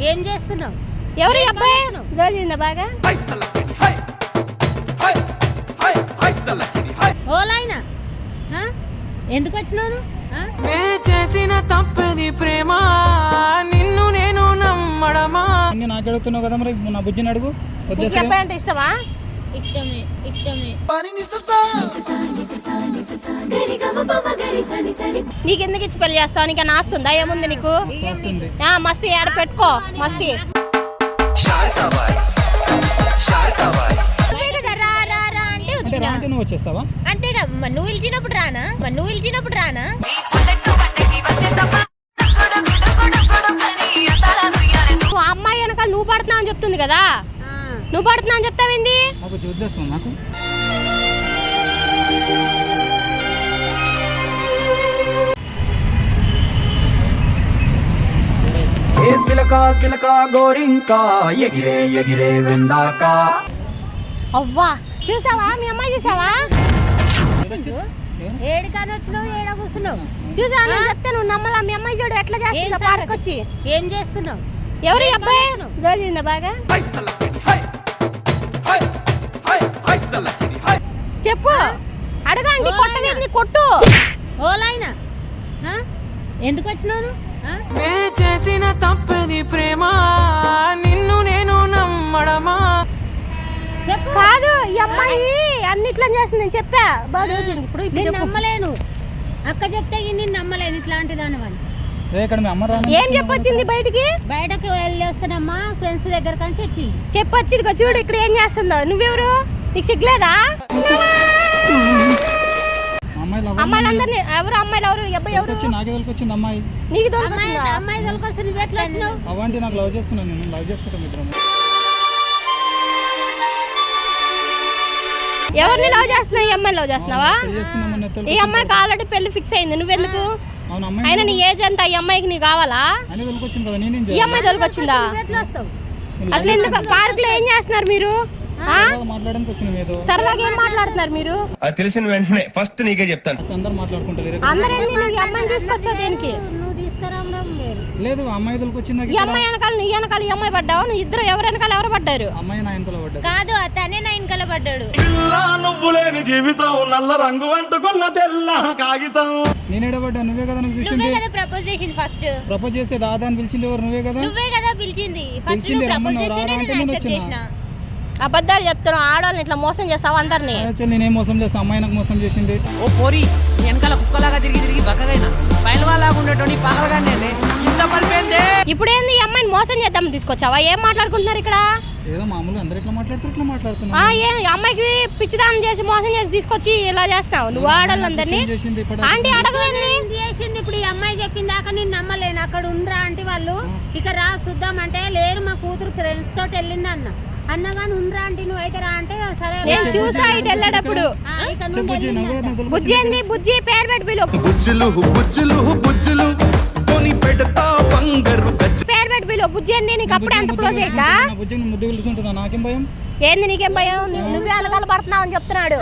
ఏం చేస్తున్నావు? ఎవరు అబ్బాయి జరిగిందా బాగా ఓలాయినా ఎందుకు వచ్చినావు? చేసిన తప్పది ప్రేమ నిన్ను నేను నమ్మడమా. నాకు అడుగుతున్నావు కదా మరి నా బుజ్జిని అడుగు. అబ్బాయి అంటే ఇష్టమా? ఇష్టమే ఇష్టమే. నీకెందుకు ఇచ్చి పెళ్లి చేస్తావు? నీకు నాస్తుందా? ఏముంది నీకు? మస్తీ ఆడ పెట్టుకో మస్తీ. నువ్వు వచ్చేస్తావా? అంతేగా నువ్వు పిలిచినప్పుడు రానా? అమ్మాయి వెనకాల నువ్వు పడుతున్నావు అని చెప్తుంది కదా, నువ్వు పడుతున్నావు అని చెప్తావేంది? నాకు గోరింకా ఎగిరే ఎగిరే వెందాకా. అవ్వా చూసావా? మీ అమ్మాయి చూసావా? ఏడికాని వచ్చినావు, ఏడ కూర్చున్నావు? చూసా చెప్తే నువ్వు నమ్మలా. మీ అమ్మాయి చూడు ఎట్లా చేస్తుందా పార్క్ వచ్చి. ఏం చేస్తున్నావు? ఎవరు అబ్బాయి జరిగిందా బాగా చెప్పు. అడగండి కొట్టవేంది? కొట్టు. ఓలాయినా ఎందుకు వచ్చినావు? చేసిన తప్పది ప్రేమ నిన్ను నేను నమ్మడమా. కాదు ఈ అమ్మాయి అన్నిట్లా చేస్తుంది నేను చెప్పా. బాగా ఇప్పుడు నేను నమ్మలేను. అక్క చెప్తే నేను నమ్మలేను ఇట్లాంటి దానివని. ఏం చెప్పొచ్చింది బయటికి? బయటకు వెళ్ళి వస్తానమ్మా ఫ్రెండ్స్ దగ్గర కానీ చెప్పొచ్చింది. చూడు ఇక్కడ ఏం చేస్తుందో. నువ్వెవరు? నీకు సిగ్గులేదా? అమ్మాయిలందరినీ ఎవరు? అమ్మాయిలు ఎవరు? అబ్బాయి ఎవరు? అమ్మాయి నీకు అమ్మాయి తొలకొస్తే నువ్వు ఎట్లా వచ్చినావు? అవంటి నాకు లవ్ చేస్తున్నాను, నేను లవ్ చేసుకుంటాం ఇద్దరం. ఎవరిని లవ్ చేస్తున్నావు? ఈ అమ్మాయి లవ్ చేస్తున్నావా? ఈ అమ్మాయికి ఆల్రెడీ పెళ్లి ఫిక్స్ అయింది. నువ్వెందుకు? అయినా నీ ఏజ్ ఎంత? ఈ అమ్మాయికి నీకు కావాలా? ఈ అమ్మాయి తొలకొచ్చిందా? అసలు ఎందుకు పార్క్ లో ఏం చేస్తున్నారు మీరు? సరదాగా ఏం మాట్లాడుతున్నారు మీరు? తెలిసిన వెంటనే ఫస్ట్ నీకే చెప్తాను. అందరూ ఈ అమ్మాయిని తీసుకొచ్చావు దేనికి? లేదు అమ్మాయి తొలకొచ్చింది. ఈ అమ్మాయి వెనకాల నీ వెనకాల ఈ అమ్మాయి పడ్డావు. నువ్వు ఇద్దరు ఎవరు వెనకాల ఎవరు పడ్డారు? అమ్మాయి నా వెనకాల పడ్డాడు. కాదు తనే నా వెనకాల పడ్డాడు. నువ్వు లేని జీవితం నల్ల రంగు అంటుకున్న తెల్ల కాగితం. నేనేడబడ్డా? నువ్వే కదా నాకు చూసింది. ప్రపోజ్ చేసింది ఫస్ట్. ప్రపోజ్ చేస్తే దాదా అని పిలిచింది ఎవరు? నువ్వే కదా పిలిచింది. ఫస్ట్ నువ్వు ప్రపోజ్ చేస్తేనే నేను యాక్సెప్ట్ చేసిన. అబద్ధాలు చెప్తున్నావు. ఆడవాళ్ళని ఇట్లా మోసం చేస్తావు అందరినీ. నేనేం మోసం చేస్తా? అమ్మాయి నాకు మోసం చేసింది. ఓ పోరి వెనకాల కుక్కలాగా తిరిగి తిరిగి బక్కగైనా పైలవాలాగా ఉండేటోని పగలగానే ఇంత పలిపోయింది. ఇప్పుడేంది ఈ అమ్మాయిని మోసం చేద్దాం తీసుకొచ్చావా? ఏం మాట్లాడుకుంటున్నారు ఇక్కడ? ఏదో మామూలుగా అందరూ ఇట్లా మాట్లాడుతున్నా. అమ్మాయికి పిచ్చిదానం చేసి మోసం చేసి తీసుకొచ్చి ఇలా చేస్తున్నావు నువ్వు ఆడవాళ్ళందరినీ. ఆంటీ అడగండి చేసింది. ఇప్పుడు ఈ అమ్మాయి చెప్పిన దాకా నేను నమ్మలేను. అక్కడ ఉండరా ఆంటీ వాళ్ళు ఇక రా చూద్దాం అంటే లేరు. మా కూతురు ఫ్రెండ్స్ తోటి వెళ్ళింది అన్నగాని ఉండరా ఆంటీ నువ్వు అయితే రా అంటే సరే. నేను చూసా ఇటు వెళ్ళేటప్పుడు. బుజ్జి ఏంది? బుజ్జి పేరు పెట్టి పిలువు. పేరు పెట్టి పిలువు. బుజ్జి ఏంది? నీకు అప్పుడే అంత క్లోజ్ అయిందా? నాకేం భయం? ఏంది నీకేం భయం? నువ్వే అలగాల పడుతున్నావు అని చెప్తున్నాడు.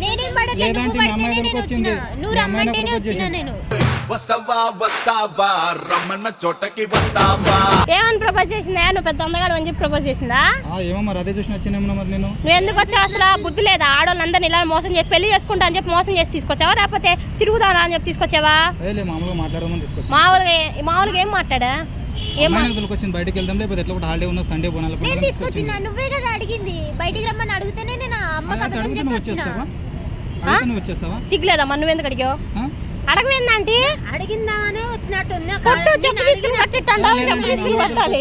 నేనేం పడట్లేదు. నువ్వు పడితేనే నేను వచ్చిన. నువ్వు రమ్మంటేనే వచ్చిన నేను. ఏమని ప్రపోజ్ చేసిందా? నువ్వు పెద్ద అందగాడు అని చెప్పి ప్రపోజ్ చేసిందా? ఏమో మరి అదే చూసి నచ్చిందేమో మరి. నువ్వు ఎందుకు వచ్చావు? అసలు బుద్ధి లేదా? ఆడవాళ్ళందరినీ ఇలా మోసం చేసి పెళ్లి చేసుకుంటా అని చెప్పి మోసం చేసి తీసుకొచ్చావా? లేకపోతే తిరుగుదానా అని చెప్పి తీసుకొచ్చావా? మామూలుగా ఏం మాట్లాడా? బయటకి వెళ్దాం లేకపోతే ఎట్లా హాలిడే ఉన్న సండే పోనాలి. నేను తీసుకొచ్చినా. నువ్వే కదా అడిగింది. బయటికి రమ్మని అడిగితేనే నేను అమ్మకి అబద్ధం చెప్పి వచ్చినా. సిగ్గులేదా? మరి నువ్వెందుకు అడిగావు? అడగవేందంటే అడిగిందామనే వచ్చినట్టుంది. కొట్టు. చెప్పు తీసుకుని కట్టిట్టాలి. చెప్పు తీసుకుని కట్టాలి.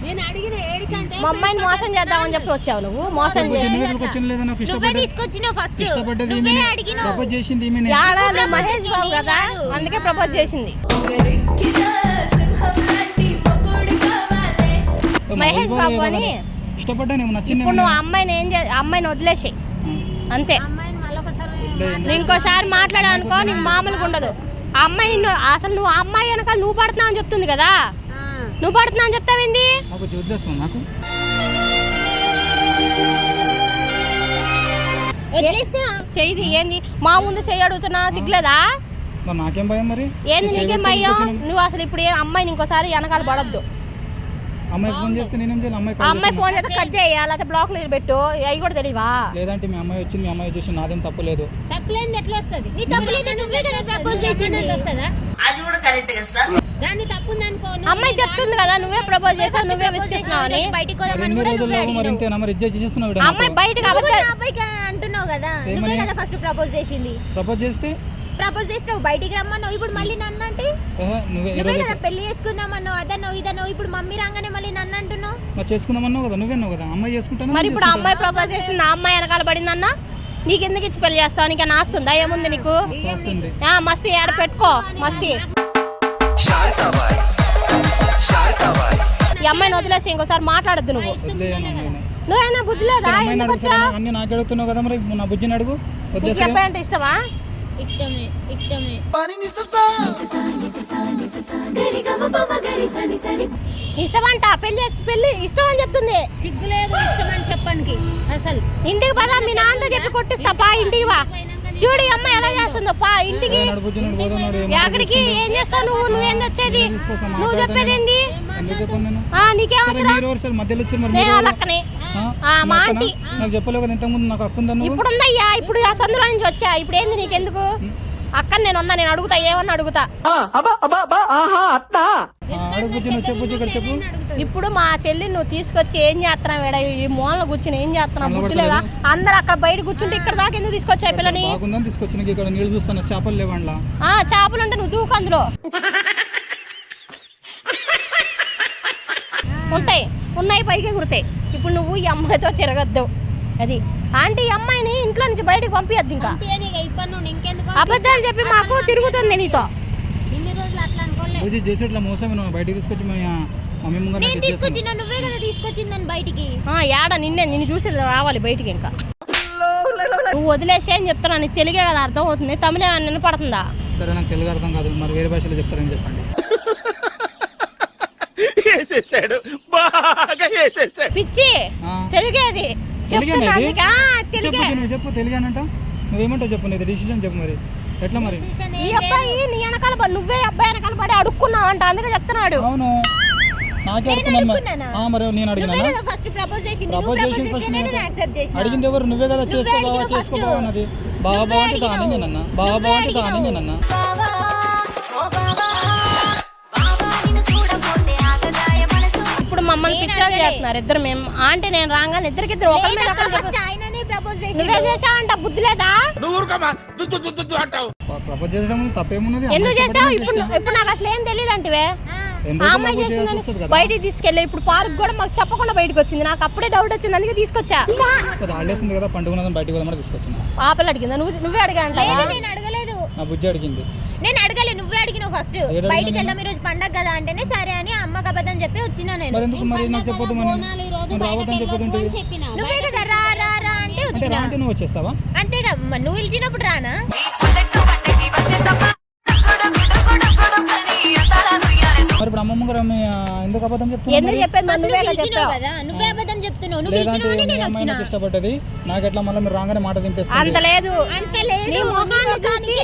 నేను అడిగిన ఏడికంటే మా అమ్మాయిని మోసం చేద్దామని చెప్పి వచ్చావు నువ్వు. మోసం చేసి నువ్వే తీసుకొచ్చినావు. ఫస్ట్ నువ్వే అడిగినావు. మహేష్ బాబు కదా అందుకే ప్రపోజ్ చేసింది. మహేష్ బాబు అని ఇప్పుడు నువ్వు అమ్మాయిని వదిలేసి అంతే. నువ్వు ఇంకోసారి మాట్లాడా అనుకో నీకు మామూలుగా ఉండదు. ఆ అమ్మాయి అసలు నువ్వు అమ్మాయి వెనకాల నువ్వు పడుతున్నావు అని చెప్తుంది కదా, నువ్వు పడుతున్నావు అని చెప్తావేంది? చెయ్యి ఏంది? మా ముందు చెయ్యి అడుగుతున్నా సిగ్గులేదా? మరి నాకేం భయం మరి? ఏంది నీకేం భయం? నువ్వు అసలు ఇప్పుడు ఏ అమ్మాయిని ఇంకోసారి వెనకాల పడద్దు. అమ్మాయి ఫోన్ చేస్తే నేనేం చేయాలి? అమ్మాయి ఫోన్ చేస్తే కట్ చేయాలి, లేకపోతే బ్లాక్ లో పెట్టు, అవి కూడా తెలియవా? లేదంటే మీ అమ్మాయి వచ్చింది, మీ అమ్మాయి చూసి నాదేం తప్పు లేదు. తప్పులేంది ఎట్లా వస్తుంది? నీ తప్పులేదు, నువ్వే కదా ప్రపోజ్ చేసింది. అది కూడా కరెక్ట్ కదా సార్. దాన్ని తప్పుంది అనుకో. అమ్మాయి చెప్తుంది కదా నువ్వే ప్రపోజ్ చేసావు, నువ్వే విసిగిస్తున్నావు అని. బయటికి ఎన్ని రోజుల్లో మరి ఇంతేనా? మరి ఇజ్జత్ చేసేస్తున్నావు. అమ్మాయి బయటకు అబ్బాయికి అంటున్నావు కదా, నువ్వే కదా ఫస్ట్ ప్రపోజ్ చేసింది. ప్రపోజ్ చేస్తే ప్రపోజ్ చేసినావు, బయటికి రమ్మన్నావు, ఇప్పుడు మళ్ళీ నన్ను అంటే నువ్వే కదా పెళ్లి చేసుకుందామన్నావు, అదన్నావు ఇదన్నావు, ఇప్పుడు మమ్మీ రాగానే మళ్ళీ నన్ను అంటున్నావు. మరి చేసుకుందామన్నావు కదా, నువ్వేన్నావు కదా అమ్మాయి చేసుకుంటాను. మరి ఇప్పుడు అమ్మాయి ప్రపోజ్ చేసింది, ఆ అమ్మాయి వెనకాల పడిందన్న, నీకు ఎందుకు ఇచ్చి పెళ్లి చేస్తావు? నీకు నాస్తుందా? ఏముంది నీకు? మస్తీ ఏడ పెట్టుకో మస్తీ. ఈ అమ్మాయిని వదిలేసి ఇంకోసారి మాట్లాడద్దు నువ్వు. నువ్వైనా బుద్ధి లేదా? అన్ని నాకు అడుగుతున్నావు కదా, మరి నా బుజ్జిని అడుగు. నీకు చెప్పాలంటే ఇష్టమా? ఇష్టమే ఇష్టమే. ఇష్టమంట పెళ్లి ఇష్టం అని చెప్తుంది. సిగ్గులేదు ఇష్టం అని చెప్పడానికి. అసలు ఇంటికి పదా, మీ నాన్నతో చెప్పి కొట్టిస్తా, పా ఇంటికి వా. చూడు ఈ అమ్మాయి ఎలా చేస్తుందో, పా ఇంటికి. ఎక్కడికి? ఏం చేస్తావు నువ్వు? నువ్వేంది వచ్చేది? నువ్వు చెప్పేది ఏంది? నీకేం అవసరం? నేను వాళ్ళక్కని మా ఆంటీ. ఇప్పుడు ఉందయ్యా, ఇప్పుడు ఆ సందులో నుంచి వచ్చా, ఇప్పుడు ఏంది నీకెందుకు? అక్కని నేను ఉన్నా, నేను అడుగుతా, ఏమన్నా అడుగుతా. ఇప్పుడు మా చెల్లి నువ్వు తీసుకొచ్చి ఏం చేస్తున్నావు? వేడ ఈ మూలలో కూర్చుని ఏం చేస్తున్నావు? బుద్ధి లేదా? అందరు అక్కడ బయట కూర్చుంటే ఇక్కడ దాకా ఎందుకు తీసుకొచ్చా పిల్లని? చేపలు ఉంటే నువ్వు దూకు, అందులో ఉన్నాయి పైకి కుడతాయి. ఇప్పుడు నువ్వు ఈ అమ్మాయితో తిరగద్దు. అది ఆంటీ, ఈ అమ్మాయిని ఇంట్లో నుంచి బయటకు పంపించద్దు. ఇంకా అబద్ధాలు చెప్పి మాకు తిరుగుతుంది నీతో. ఇన్ని రోజులు అట్లా నువ్వే కదా తీసుకొచ్చిందని బయటికి. యాడ నిన్ను చూసి రావాలి బయటికి. ఇంకా నువ్వు వదిలేసే అని చెప్తున్నా, నీకు తెలుగే కదా అర్థం అవుతుంది, తమిళ వినపడుతుందా? సరే, నాకు తెలుగు అర్థం కాదు, మరి వేరే భాషలో చెప్తారని చెప్పండి. పిచ్చి తెలుగేది చెప్పు. తెలుగానంట నువ్వేమంటావు చెప్పు, నీ డిసిషన్ చెప్పు. మరి ఎట్లా మరి? ఈ అబ్బాయి నీ వెనకాల పడి, నువ్వే అబ్బాయి వెనకాల పడి అడుక్కున్నావు అంట, అందుకే చెప్తున్నాడు. అవును, నాకే మరి నేను అడిగింది ఎవరు? నువ్వే కదా. చేసుకో అన్నది. బాబా అంటే దాని నేనన్నా, బాబా అంటే దాని నేనన్నా. ఇప్పుడు మమ్మల్ని పిచ్చాలు చేస్తున్నారు ఇద్దరు. మేము ఆంటీ నేను రాగానే ఇద్దరికిద్దరు ఒకరి నువ్వే చేసావంట, బుద్ధి లేదా? ప్రపోజ్ చేసడం తప్పేమున్నది? ఎందుకు చేసావు? ఇప్పుడు నాకు అసలు ఏం తెలియదు అంటే అమ్మాయి చేసిందని బయటికి తీసుకెళ్ళి, ఇప్పుడు పార్క్ కూడా మాకు చెప్పకుండా బయటకు వచ్చింది. నాకు అప్పుడే డౌట్ వచ్చింది, అందుకే తీసుకొచ్చా. కదా పండుగ బయటకు తీసుకొచ్చిన. ఆ పిల్ల అడిగిందా? నువ్వే అడిగాంట. నేను అడగలేదు, నా బుజ్జి అడిగింది. నేను అడగలేదు, నువ్వే అడిగినావు ఫస్ట్. బయటికి వెళ్దాం ఈ రోజు పండగ కదా అంటేనే సరే అని అమ్మకి అబద్ధం చెప్పి వచ్చినా. నేను నువ్వే కదా రా రా రా అంటే వచ్చినా. నువ్వు వచ్చేస్తావా? అంతేగా, నువ్వు పిలిచినప్పుడు రానా? మరి ఇప్పుడు అమ్మమ్మ గారు ఎందుకు అబద్ధం చెప్తున్నావు? నువ్వే అబద్ధం చెప్తున్నావు. నువ్వు పిలిచినావని నేను వచ్చినా. ఇష్టపడ్డది నాకు ఎట్లా మళ్ళీ మీరు రాగానే మాట దింపేస్తుంది. అంత లేదు.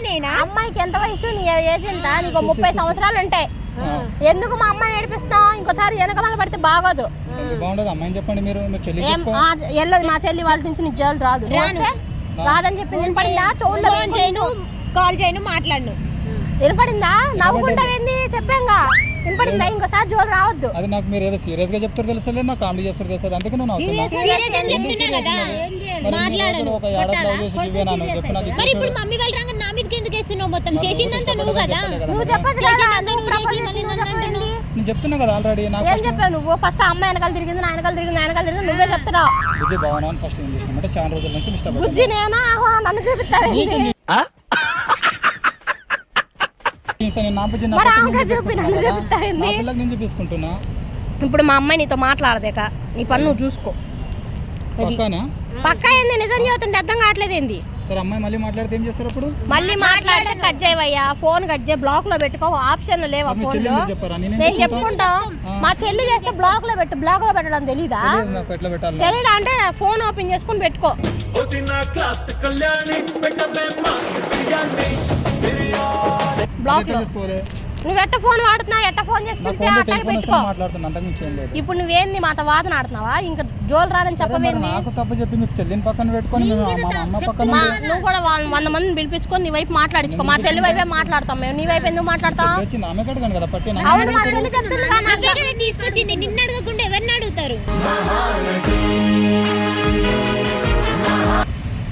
నేనా? అమ్మాయికి ఎంత వయసు? నీ ఏజ్ ఎంత? నీకు 30 సంవత్సరాలు ఉంటాయి. ఎందుకు మా అమ్మాయిని ఏడిపిస్తావు? ఇంకోసారి వెనకమాల పడితే బాగోదు. బాగుండదు. అమ్మాయిని చెప్పండి మీరు. వెళ్ళదు మా చెల్లి వాళ్ళ నుంచి నీకు జోలు రాదు. రాదని చెప్పి వినపడిందా? చూడలేదు, కాల్ చేయను, మాట్లాడను. వినపడిందా? నవ్వుకుంటావేంది? చెప్పాంగా వినపడిందా? ఇంకోసారి జోలు రావద్దు. అది నాకు మీరు ఏదో సీరియస్ గా చెప్తారు తెలుసలేదు, నాకు కామెడీ చేస్తారు తెలుస్తుంది, అందుకే నువ్వు మరి ఇప్పుడు మమ్మీ వాళ్ళు రాగా నా మీదకి ఎందుకు వేస్తున్నావు? మొత్తం చేసిందంతా నువ్వు కదా. నువ్వు చెప్పచ్చు. నేను చెప్తున్నా కదా ఆల్రెడీ. ఏం చెప్పావు నువ్వు? ఫస్ట్ అమ్మాయి వెనకాల తిరిగింది, నా వెనకాల తిరిగింది, నువ్వే చెప్తున్నావు. బుజ్జి బాగున్నాను ఫస్ట్ ఏం చేసినా అంటే చాలా రోజుల నుంచి ఇష్టపడ్డా. బుజ్జి నేనా? నన్ను చూపిస్తావు. ఇప్పుడు మా అమ్మాయి నీతో మాట్లాడదేక నీ పని నువ్వు చూసుకో. పక్కా ఏంది? నిజం చెబుతుంటే అర్థం కావట్లేదు ఏంది? సరే అమ్మాయి మళ్ళీ మాట్లాడితే ఏం చేస్తారు? అప్పుడు మళ్ళీ మాట్లాడితే కట్ చేయవయ్యా, ఫోన్ కట్ చేయి, బ్లాక్ లో పెట్టుకో. ఆప్షన్ లేవా ఫోన్ లో? నేను చెప్పుకుంటా. మా చెల్లి చేస్తే బ్లాక్ లో పెట్టు. బ్లాక్ లో పెట్టడం తెలీదా? తెలీదా అంటే ఫోన్ ఓపెన్ చేసుకుని పెట్టుకో. ఓ సినా క్లాస్ కళ్యాణి పెట్టవే మాస్ బిర్యానీ బిర్యానీ బ్లాక్ లో చేసుకోలే నువ్వు ఎట్ట ఫోన్ వాడుతున్నా ఎట్ట ఫోన్ చేసి నా పిలిచి ఫోన్ అక్కడ టెలిఫోన్ పెట్టుకో మాట్లాడుతున్నా అంతకు మించి ఏం లేదు. ఇప్పుడు నువ్వేంది మాతో వాదన ఆడుతున్నావా ఇంకా జోలు రాదని సరే, మరి చెప్పవేంది నాకు తప్పు చెప్పి మీకు చెల్లిని పక్కన పెట్టుకొని మేము మా అమ్మ పక్కన నువ్వు కూడా 100 మందిని పిలిపించుకొని నీ వైపు మాట్లాడించుకో మా చెల్లి వైపే మాట్లాడతాం మేము నీ వైపు ఎందుకు మాట్లాడతాం వచ్చింది ఆమె కడగాను కదా పట్టి అవును మా చెల్లి చెప్తుంది కదా నాకు. తీసుకొచ్చింది నిన్ను అడగకుండా ఎవరిని అడుగుతారు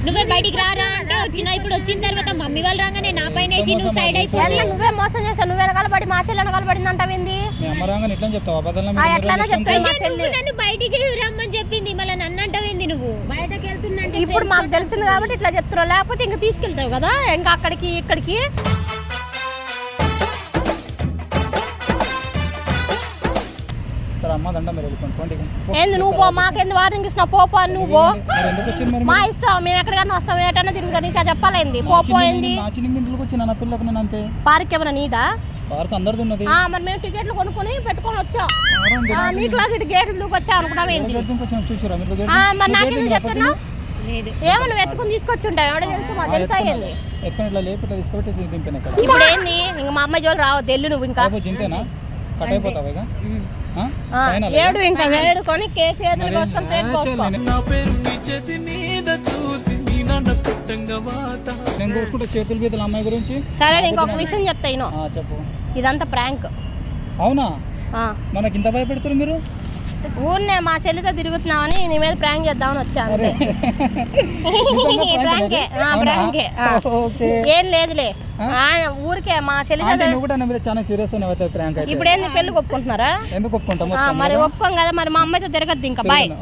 నువ్వే బయటికి రారా అంటే వచ్చినా ఇప్పుడు వచ్చిన తర్వాత మమ్మీ వాళ్ళు రాగానే నా పైన వేసి నువ్వు సైడ్ అయిపోయి ఎలా నువ్వే మోసం చేసావు నువ్వు వెనకాల పడి మా చెల్లి వెనకాల పడింది అంటావింది మీ అమ్మ రాగానే ఇట్లా చెప్తావు అబద్ధాలు ఎట్లానో చెప్తావు మా చెల్లి నన్ను బయటికి రమ్మని చెప్పింది మళ్ళీ నన్ను అంటావేంది నువ్వు బయటకి వెళ్తున్నా ఇప్పుడు మాకు తెలిసింది కాబట్టి ఇట్లా చెప్తున్నావు లేకపోతే ఇంకా తీసుకెళ్తావు కదా ఇంకా అక్కడికి ఇక్కడికి సరే అమ్మ దండ మీరు వెళ్ళిపోండి ఏంది నువ్వు పో మాకేంది వార్నింగ్ ఇస్తున్నావు పోపో నువ్వు పో మరి ఎందుకు వచ్చింది మరి మా ఇష్టం మేము ఎక్కడికైనా వస్తాం ఏటైనా తిరుగుతాం నీకు చెప్పాలేంది పోపో ఏంది నా చిన్న ఇంట్లోకి వచ్చి నా పిల్లకు నేను అంతే పార్క్ ఏమైనా నీదా పార్క్ అందరిది ఉన్నది మరి మేము టికెట్లు కొనుక్కొని పెట్టుకొని వచ్చాం మీకులాగా ఇటు గేట్లు దూకి వచ్చాం అనుకున్నావు ఏంది వచ్చిన చూసారా మీరు మరి నాకేందుకు చెప్తున్నావు ఏమో నువ్వు ఎత్తుకుని తీసుకొచ్చి ఉంటావు ఎవడో తెలుసు మాకు తెలుసా ఏంది ఎత్తుకొని ఇట్లా లేపు ఇట్లా తీసుకొని దింపాను ఇక్కడ ఇప్పుడు ఏంది ఇంకా మా అమ్మాయి జోలు రావద్దు వెళ్ళు నువ్వు ఇంకా జింతేనా కట్ అయిపోతావు ఇక ఏడు ఇంకా ఏడుకొని చేతులు కోసుకొని పేరు కోసుకో నేను కోసుకుంటే చేతులు బీతలు అమ్మాయి గురించి సరే నీకు ఒక విషయం చెప్తా ఇను చెప్పు ఇదంతా ప్రాంక్ అవునా మనకి ఇంత భయపెడతారు మీరు ఊరినే మా చెల్లితో తిరుగుతున్నామని నీ మీద ప్రాంక్ చేద్దామని వచ్చా అంతే ప్రాంకే ఏం లేదులే ఊరికే మా చెల్లితో నువ్వు కూడా నా మీద చాలా సీరియస్ ప్రాంక్ అయితే ఇప్పుడు ఏంది పెళ్లి ఒప్పుకుంటున్నారా ఎందుకు ఒప్పుకుంటాం మరి ఒప్పుకోం కదా మరి మా అమ్మాయితో తిరగద్దు ఇంకా బాయ్